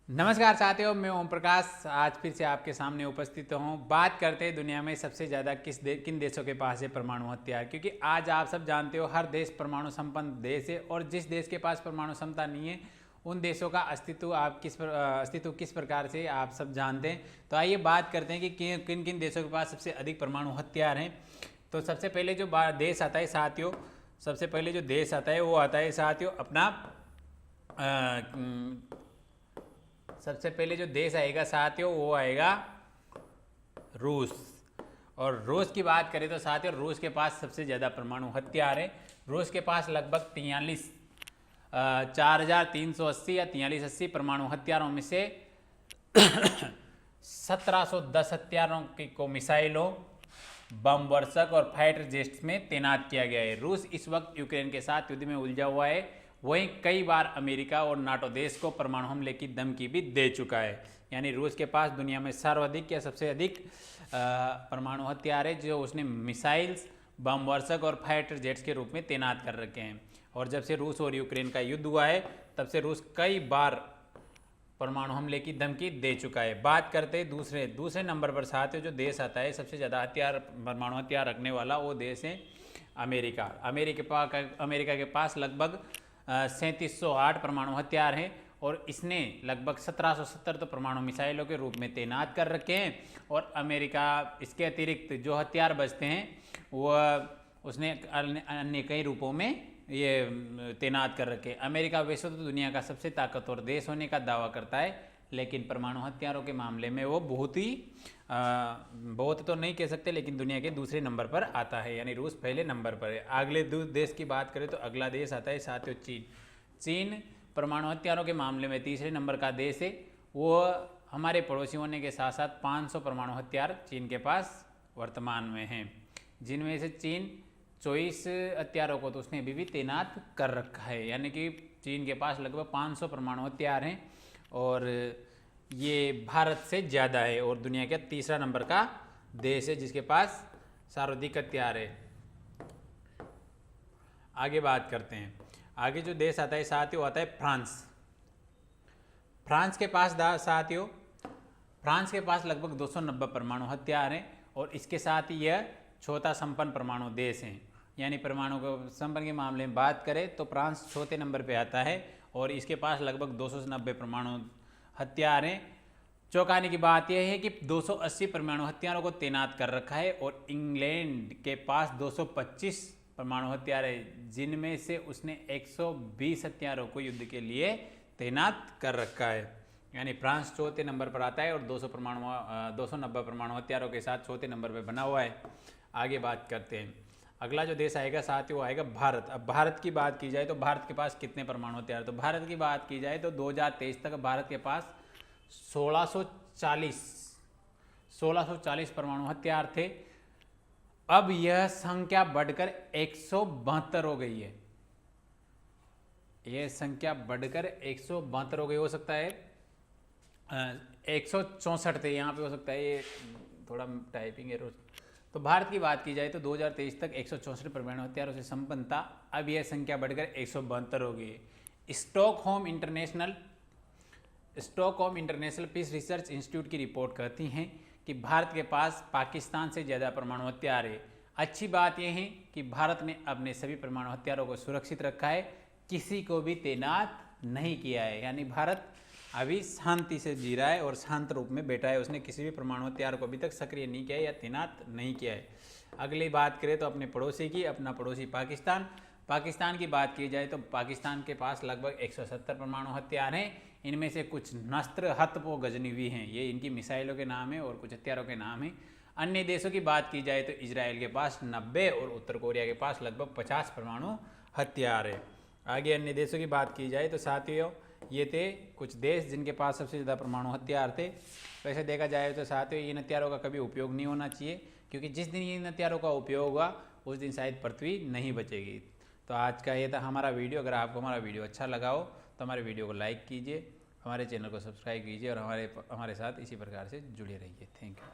नमस्कार साथियों, मैं ओम प्रकाश आज फिर से आपके सामने उपस्थित हूँ। बात करते हैं दुनिया में सबसे ज़्यादा किन देशों के पास है परमाणु हथियार, क्योंकि आज आप सब जानते हो हर देश परमाणु संपन्न देश है और जिस देश के पास परमाणु क्षमता नहीं है उन देशों का अस्तित्व किस प्रकार से आप सब जानते हैं। तो आइए बात करते हैं कि किन किन देशों के पास सबसे अधिक परमाणु हथियार हैं। तो सबसे पहले जो देश आता है साथियों, सबसे पहले जो देश आता है वो आता है साथियों अपना सबसे पहले जो देश आएगा साथियों वो आएगा रूस। और रूस की बात करें तो साथियों रूस के पास सबसे ज़्यादा परमाणु हथियार है। रूस के पास लगभग 4380 या 4380 परमाणु हथियारों में से 1710 हथियारों को मिसाइलों, बम वर्षक और फाइटर जेट्स में तैनात किया गया है। रूस इस वक्त यूक्रेन के साथ युद्ध में उलझा हुआ है। वहीं कई बार अमेरिका और नाटो देश को परमाणु हमले की धमकी भी दे चुका है। यानी रूस के पास दुनिया में सर्वाधिक या सबसे अधिक परमाणु हथियार है जो उसने मिसाइल्स, बम वर्षक और फाइटर जेट्स के रूप में तैनात कर रखे हैं। और जब से रूस और यूक्रेन का युद्ध हुआ है तब से रूस कई बार परमाणु हमले की धमकी दे चुका है। बात करते हैं दूसरे नंबर पर साथियों जो देश आता है सबसे ज़्यादा परमाणु हथियार रखने वाला, वो देश है अमेरिका। अमेरिका के पास लगभग 3708 परमाणु हथियार हैं और इसने लगभग 1770 तो परमाणु मिसाइलों के रूप में तैनात कर रखे हैं। और अमेरिका इसके अतिरिक्त जो हथियार बचते हैं वह उसने अन्य कई रूपों में ये तैनात कर रखे हैं। अमेरिका वैसे तो दुनिया का सबसे ताकतवर देश होने का दावा करता है, लेकिन परमाणु हथियारों के मामले में वो बहुत तो नहीं कह सकते, लेकिन दुनिया के दूसरे नंबर पर आता है। यानी रूस पहले नंबर पर है। अगले देश की बात करें तो अगला देश आता है साथियों चीन। चीन परमाणु हथियारों के मामले में तीसरे नंबर का देश है। वो हमारे पड़ोसी होने के साथ साथ 500 परमाणु हथियार चीन के पास वर्तमान में हैं, जिनमें से चीन 24 हथियारों को तो उसने अभी भी तैनात कर रखा है। यानी कि चीन के पास लगभग 500 परमाणु हथियार हैं और ये भारत से ज़्यादा है और दुनिया का तीसरा नंबर का देश है जिसके पास सर्वाधिक हथियार है। आगे बात करते हैं। आगे जो देश आता है साथियों आता है फ्रांस। फ्रांस के पास लगभग 290 परमाणु हथियार हैं और इसके साथ ही यह चौथा संपन्न परमाणु देश है। यानी परमाणु संपन्न के मामले में बात करें तो फ्रांस चौथे नंबर पे आता है और इसके पास लगभग 290 परमाणु हथियार हैं। चौंकाने की बात यह है कि 280 परमाणु हथियारों को तैनात कर रखा है और इंग्लैंड के पास 225 परमाणु हथियार है, जिनमें से उसने 120 हथियारों को युद्ध के लिए तैनात कर रखा है। यानी फ्रांस चौथे नंबर पर आता है और 290 परमाणु हथियारों के साथ चौथे नंबर पर बना हुआ है। आगे बात करते हैं। अगला जो देश आएगा साथियों वो आएगा भारत। अब भारत की बात की जाए तो भारत के पास कितने परमाणु हथियार, तो भारत की बात की जाए तो 2023 तक भारत के पास 1640 परमाणु हथियार थे। अब यह संख्या बढ़कर 172 हो गई है। यह संख्या बढ़कर 172 हो गई। हो सकता है 164 थे, यहाँ पे हो सकता है ये थोड़ा टाइपिंग एरर। तो भारत की बात की जाए तो 2023 तक 164 परमाणु हथियारों से संपन्न था। अब यह संख्या बढ़कर 172 हो गई है। Stockholm international peace research institute की रिपोर्ट कहती हैं कि भारत के पास पाकिस्तान से ज़्यादा परमाणु हथियार है। अच्छी बात यह है कि भारत ने अपने सभी परमाणु हथियारों को सुरक्षित रखा है, किसी को भी तैनात नहीं किया है। यानी भारत अभी शांति से जी रहा है और शांत रूप में बैठा है। उसने किसी भी परमाणु हथियार को अभी तक सक्रिय नहीं किया है या तैनात नहीं किया है। अगली बात करें तो अपने पड़ोसी की, अपना पड़ोसी पाकिस्तान की बात की जाए तो पाकिस्तान के पास लगभग 170 परमाणु हथियार हैं। इनमें से कुछ नस्त्र, हथपो, गजनवी हैं, ये इनकी मिसाइलों के नाम हैं और कुछ हथियारों के नाम हैं। अन्य देशों की बात की जाए तो इजराइल के पास 90 और उत्तर कोरिया के पास लगभग 50 परमाणु हथियार है। आगे अन्य देशों की बात की जाए तो साथियों ये थे कुछ देश जिनके पास सबसे ज़्यादा परमाणु हथियार थे। वैसे देखा जाए तो साथियों इन हथियारों का कभी उपयोग नहीं होना चाहिए, क्योंकि जिस दिन इन हथियारों का उपयोग होगा उस दिन शायद पृथ्वी नहीं बचेगी। तो आज का ये था हमारा वीडियो। अगर आपको हमारा वीडियो अच्छा लगा हो तो हमारे वीडियो को लाइक कीजिए, हमारे चैनल को सब्सक्राइब कीजिए और हमारे साथ इसी प्रकार से जुड़े रहिए। Thank you.